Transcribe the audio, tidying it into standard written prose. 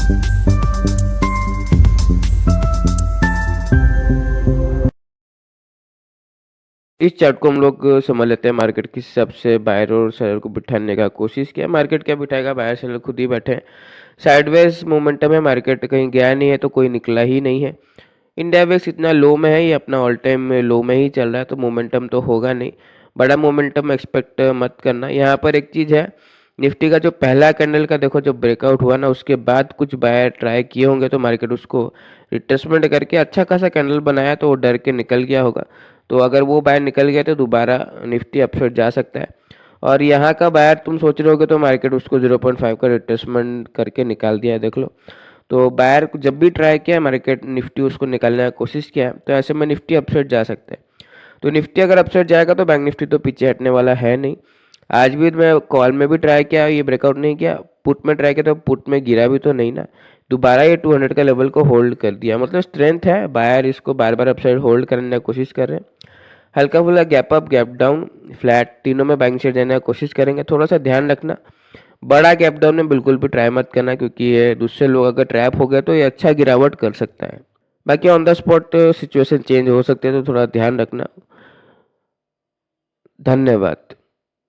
इस चार्ट को हम लोग समझ लेते हैं मार्केट किस हिसाब से बायर और सेलर को बिठाने का कोशिश किया। मार्केट क्या बिठाएगा, बायर सेलर खुद ही बैठे हैं। साइडवेज मोमेंटम है, मार्केट कहीं गया नहीं है तो कोई निकला ही नहीं है। इंडिया वेक्स इतना लो में है, ये अपना ऑल टाइम लो में ही चल रहा है, तो मोमेंटम तो होगा नहीं, बड़ा मोमेंटम एक्सपेक्ट मत करना। यहाँ पर एक चीज़ है, निफ्टी का जो पहला कैंडल का देखो जो ब्रेकआउट हुआ ना, उसके बाद कुछ बायर ट्राई किए होंगे तो मार्केट उसको रिट्रेसमेंट करके अच्छा खासा कैंडल बनाया तो वो डर के निकल गया होगा। तो अगर वो बायर निकल गया तो दोबारा निफ्टी अपसाइड जा सकता है। और यहाँ का बायर तुम सोच रहे होगे तो मार्केट उसको 0.5 का रिट्रेसमेंट करके निकाल दिया है, देख लो। तो बायर जब भी ट्राई किया मार्केट निफ्टी उसको निकालने की कोशिश किया, तो ऐसे में निफ्टी अपसाइड जा सकता है। तो निफ्टी अगर अपसाइड जाएगा तो बैंक निफ्टी तो पीछे हटने वाला है नहीं। आज भी मैं कॉल में भी ट्राई किया, ये ब्रेकआउट नहीं किया, पुट में ट्राई किया तो पुट में गिरा भी तो नहीं ना, दोबारा ये 200 का लेवल को होल्ड कर दिया, मतलब स्ट्रेंथ है, बायर इसको बार बार अपसाइड होल्ड करने की कोशिश कर रहे हैं। हल्का फुल्का gap up gap down flat तीनों में बैंक साइड जाने की कोशिश करेंगे। थोड़ा सा ध्यान रखना, बड़ा गैप डाउन में बिल्कुल भी ट्राई मत करना, क्योंकि ये दूसरे लोग अगर ट्रैप हो गए तो ये अच्छा गिरावट कर सकता है। बाकी on the spot situation change हो सकती है, तो थोड़ा ध्यान रखना। धन्यवाद।